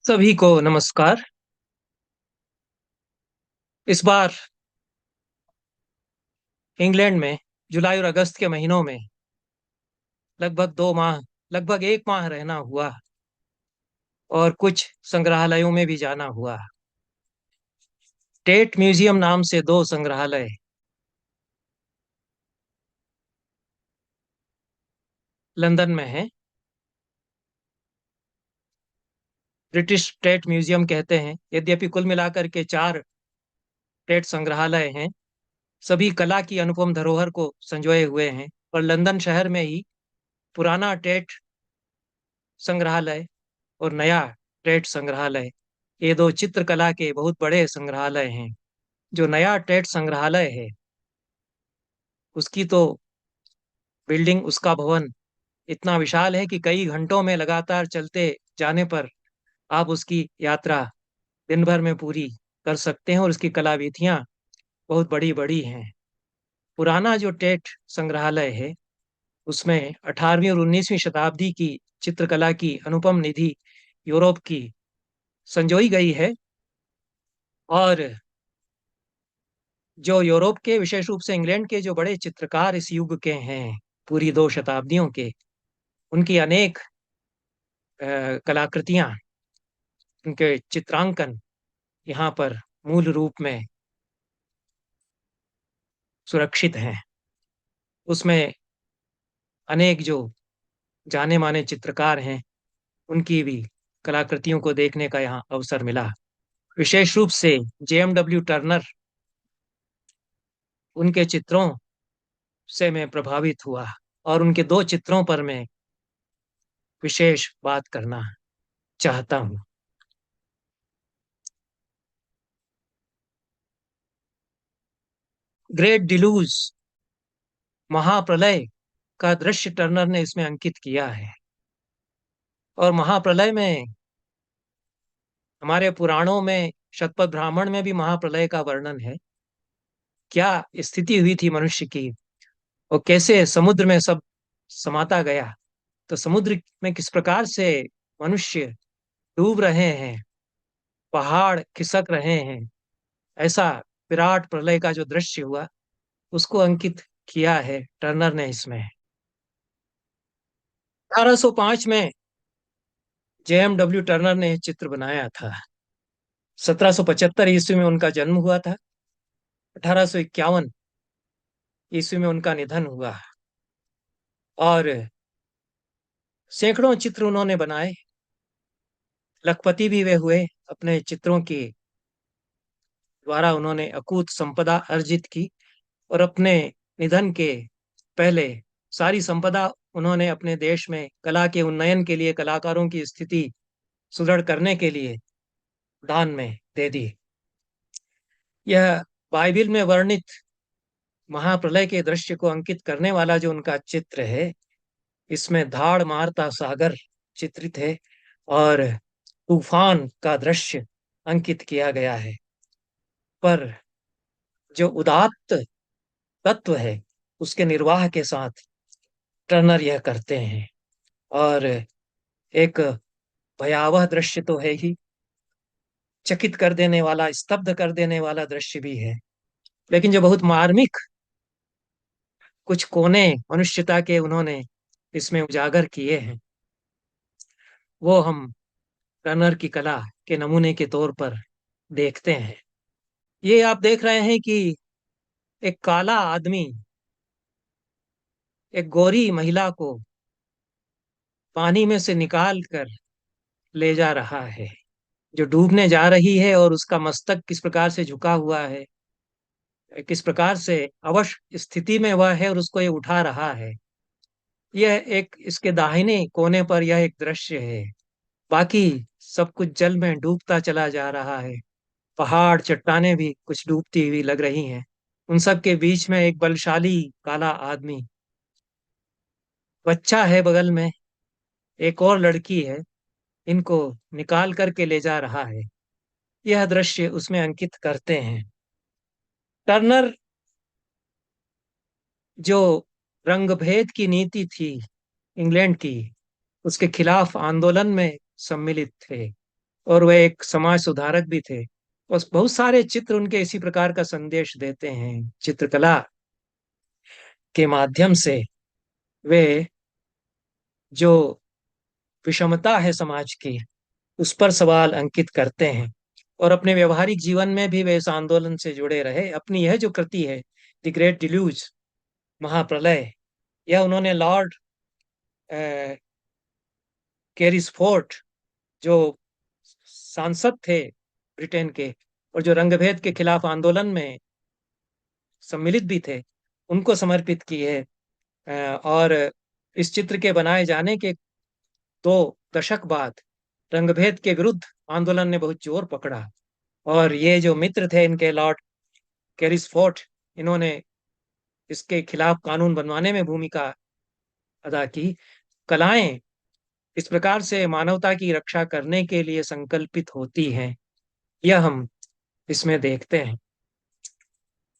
सभी को नमस्कार। इस बार इंग्लैंड में जुलाई और अगस्त के महीनों में लगभग 2 माह, लगभग 1 माह रहना हुआ और कुछ संग्रहालयों में भी जाना हुआ। टेट म्यूजियम नाम से 2 संग्रहालय लंदन में हैं। ब्रिटिश टेट म्यूजियम कहते हैं, यद्यपि कुल मिलाकर के 4 टेट संग्रहालय हैं। सभी कला की अनुपम धरोहर को संजोए हुए हैं और लंदन शहर में ही पुराना टेट संग्रहालय और नया टेट संग्रहालय, ये 2 चित्रकला के बहुत बड़े संग्रहालय हैं। जो नया टेट संग्रहालय है, उसकी तो बिल्डिंग, उसका भवन इतना विशाल है कि कई घंटों में लगातार चलते जाने पर आप उसकी यात्रा दिन भर में पूरी कर सकते हैं और उसकी कलाविधियां बहुत बड़ी बड़ी हैं। पुराना जो टेट संग्रहालय है, उसमें 18वीं और 19वीं शताब्दी की चित्रकला की अनुपम निधि यूरोप की संजोई गई है। और जो यूरोप के, विशेष रूप से इंग्लैंड के जो बड़े चित्रकार इस युग के हैं, पूरी 2 शताब्दियों के, उनकी अनेक कलाकृतियां, उनके चित्रांकन यहाँ पर मूल रूप में सुरक्षित हैं। उसमें अनेक जो जाने माने चित्रकार हैं, उनकी भी कलाकृतियों को देखने का यहाँ अवसर मिला। विशेष रूप से JMW टर्नर, उनके चित्रों से मैं प्रभावित हुआ और उनके 2 चित्रों पर मैं विशेष बात करना चाहता हूँ। ग्रेट डिलूज, महाप्रलय का दृश्य टर्नर ने इसमें अंकित किया है। और महाप्रलय में, हमारे पुराणों में, शतपथ ब्राह्मण में भी महाप्रलय का वर्णन है। क्या स्थिति हुई थी मनुष्य की और कैसे समुद्र में सब समाता गया। तो समुद्र में किस प्रकार से मनुष्य डूब रहे हैं, पहाड़ खिसक रहे हैं, ऐसा विराट प्रलय का जो दृश्य हुआ, उसको अंकित किया है टर्नर ने इसमें। 1805 में JMW टर्नर ने चित्र बनाया था। 1775 ईस्वी में उनका जन्म हुआ था। 1851 ईस्वी में उनका निधन हुआ। और सैकड़ों चित्र उन्होंने बनाए। लखपति भी वे हुए। अपने चित्रों के द्वारा उन्होंने अकूत संपदा अर्जित की और अपने निधन के पहले सारी संपदा उन्होंने अपने देश में कला के उन्नयन के लिए, कलाकारों की स्थिति सुदृढ़ करने के लिए दान में दे दी। यह बाइबिल में वर्णित महाप्रलय के दृश्य को अंकित करने वाला जो उनका चित्र है, इसमें धाड़ मारता सागर चित्रित है और तूफान का दृश्य अंकित किया गया है। पर जो उदात्त तत्व है, उसके निर्वाह के साथ टर्नर यह करते हैं। और एक भयावह दृश्य तो है ही, चकित कर देने वाला, स्तब्ध कर देने वाला दृश्य भी है। लेकिन जो बहुत मार्मिक कुछ कोने मनुष्यता के उन्होंने इसमें उजागर किए हैं, वो हम टर्नर की कला के नमूने के तौर पर देखते हैं। ये आप देख रहे हैं कि एक काला आदमी एक गोरी महिला को पानी में से निकाल कर ले जा रहा है, जो डूबने जा रही है, और उसका मस्तक किस प्रकार से झुका हुआ है, किस प्रकार से अवश स्थिति में वह है और उसको ये उठा रहा है। यह एक, इसके दाहिने कोने पर यह एक दृश्य है। बाकी सब कुछ जल में डूबता चला जा रहा है। पहाड़, चट्टानें भी कुछ डूबती हुई लग रही हैं। उन सब के बीच में एक बलशाली काला आदमी, बच्चा है बगल में, एक और लड़की है, इनको निकाल करके ले जा रहा है। यह दृश्य उसमें अंकित करते हैं। टर्नर जो रंगभेद की नीति थी इंग्लैंड की, उसके खिलाफ आंदोलन में सम्मिलित थे और वह एक समाज सुधारक भी थे। और बहुत सारे चित्र उनके इसी प्रकार का संदेश देते हैं। चित्रकला के माध्यम से वे जो विषमता है समाज की, उस पर सवाल अंकित करते हैं। और अपने व्यवहारिक जीवन में भी वे इस आंदोलन से जुड़े रहे। अपनी यह जो कृति है, द ग्रेट डिल्यूज, महाप्रलय, यह उन्होंने लॉर्ड कैरिसफोर्ट, जो सांसद थे ब्रिटेन के, और जो रंगभेद के खिलाफ आंदोलन में सम्मिलित भी थे, उनको समर्पित की है। और इस चित्र के बनाए जाने के 2 दशक बाद रंगभेद के विरुद्ध आंदोलन ने बहुत जोर पकड़ा। और ये जो मित्र थे इनके, लॉर्ड कैरिसफोर्ट, इन्होंने इसके खिलाफ कानून बनवाने में भूमिका अदा की। कलाएं इस प्रकार से मानवता की रक्षा करने के लिए संकल्पित होती हैं, यह हम इसमें देखते हैं।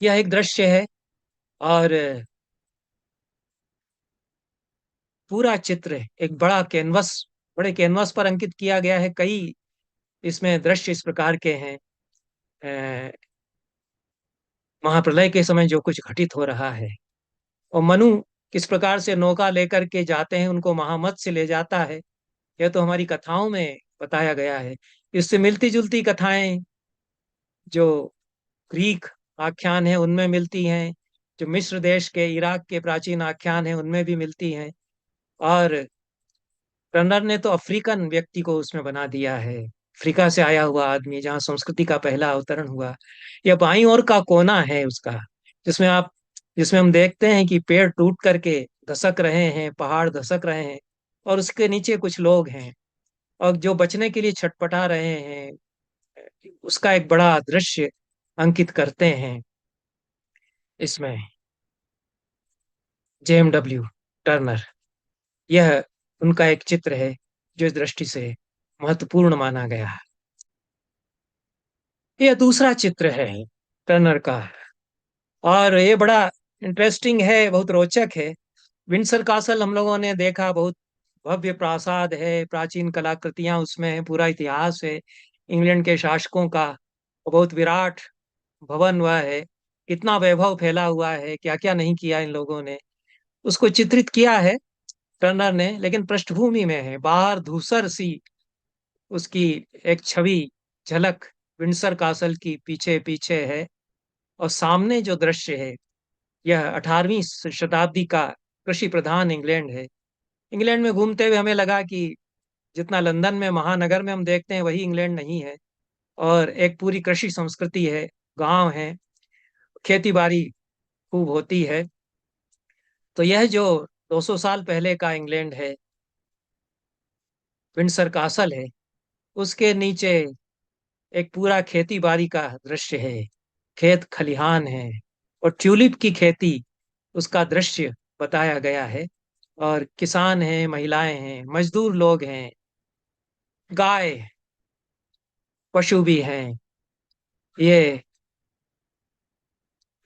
यह एक दृश्य है, और पूरा चित्र एक बड़े कैनवस पर अंकित किया गया है। कई इसमें दृश्य इस प्रकार के हैं। अ, महाप्रलय के समय जो कुछ घटित हो रहा है, और मनु किस प्रकार से नौका लेकर के जाते हैं, उनको महामत्स्य ले जाता है, यह तो हमारी कथाओं में बताया गया है। इससे मिलती जुलती कथाएं जो ग्रीक आख्यान है उनमें मिलती हैं, जो मिस्र देश के, इराक के प्राचीन आख्यान है उनमें भी मिलती हैं। और टर्नर ने तो अफ्रीकन व्यक्ति को उसमें बना दिया है, अफ्रीका से आया हुआ आदमी, जहाँ संस्कृति का पहला अवतरण हुआ। यह बाईं ओर का कोना है उसका, जिसमें आप जिसमें हम देखते हैं कि पेड़ टूट करके धसक रहे हैं, पहाड़ धसक रहे हैं, और उसके नीचे कुछ लोग हैं, और जो बचने के लिए छटपटा रहे हैं। उसका एक बड़ा दृश्य अंकित करते हैं इसमें JM W टर्नर। यह उनका एक चित्र है जो इस दृष्टि से महत्वपूर्ण माना गया है। यह दूसरा चित्र है टर्नर का, और ये बड़ा इंटरेस्टिंग है, बहुत रोचक है। विंडसर कासल हम लोगों ने देखा, बहुत भव्य प्रासाद है, प्राचीन कलाकृतियां उसमें है, पूरा इतिहास है इंग्लैंड के शासकों का। बहुत विराट भवन वह है, कितना वैभव फैला हुआ है, क्या क्या नहीं किया इन लोगों ने। उसको चित्रित किया है टर्नर ने, लेकिन पृष्ठभूमि में है, बाहर धूसर सी उसकी एक छवि, झलक विंडसर कासल की पीछे पीछे है। और सामने जो दृश्य है, यह 18वीं शताब्दी का कृषि प्रधान इंग्लैंड है। इंग्लैंड में घूमते हुए हमें लगा कि जितना लंदन में महानगर में हम देखते हैं, वही इंग्लैंड नहीं है। और एक पूरी कृषि संस्कृति है, गांव है, खेती बाड़ी खूब होती है। तो यह जो 200 साल पहले का इंग्लैंड है, विंडसर कासल है, उसके नीचे एक पूरा खेती बाड़ी का दृश्य है, खेत खलिहान है, और ट्यूलिप की खेती, उसका दृश्य बताया गया है। और किसान हैं, महिलाएं हैं, मजदूर लोग हैं, गाय, पशु भी हैं। ये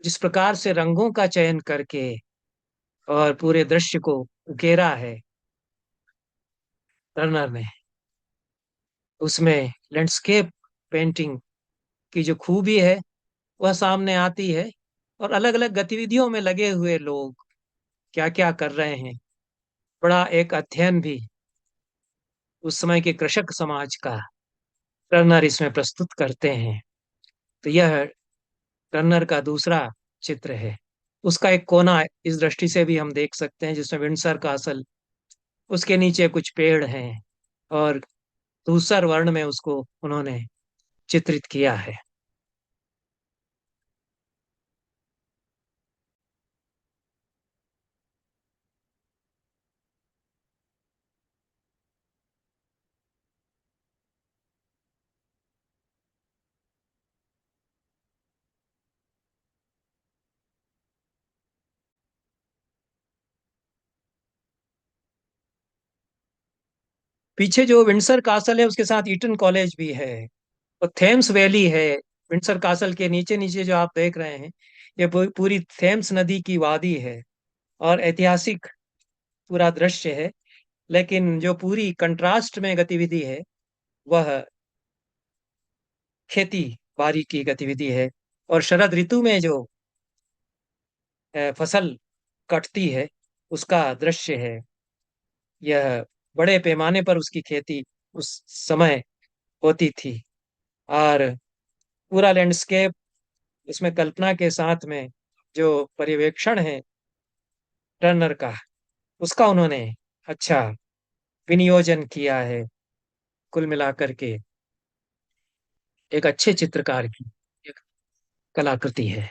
जिस प्रकार से रंगों का चयन करके और पूरे दृश्य को उकेरा है टर्नर ने, उसमें लैंडस्केप पेंटिंग की जो खूबी है वह सामने आती है। और अलग अलग गतिविधियों में लगे हुए लोग क्या क्या कर रहे हैं, बड़ा एक अध्ययन भी उस समय के कृषक समाज का टर्नर इसमें प्रस्तुत करते हैं। तो यह टर्नर का दूसरा चित्र है। उसका एक कोना इस दृष्टि से भी हम देख सकते हैं, जिसमें विंडसर कासल, उसके नीचे कुछ पेड़ हैं, और धूसर वर्ण में उसको उन्होंने चित्रित किया है। पीछे जो विंडसर कासल है, उसके साथ ईटन कॉलेज भी है, और थेम्स वैली है। विंडसर कासल के नीचे नीचे जो आप देख रहे हैं, ये पूरी थेम्स नदी की वादी है, और ऐतिहासिक पूरा दृश्य है। लेकिन जो पूरी कंट्रास्ट में गतिविधि है, वह खेती बाड़ी की गतिविधि है। और शरद ऋतु में जो फसल कटती है, उसका दृश्य है यह। बड़े पैमाने पर उसकी खेती उस समय होती थी। और पूरा लैंडस्केप उसमें कल्पना के साथ में जो पर्यवेक्षण है टर्नर का, उसका उन्होंने अच्छा विनियोजन किया है। कुल मिलाकर के एक अच्छे चित्रकार की एक कलाकृति है।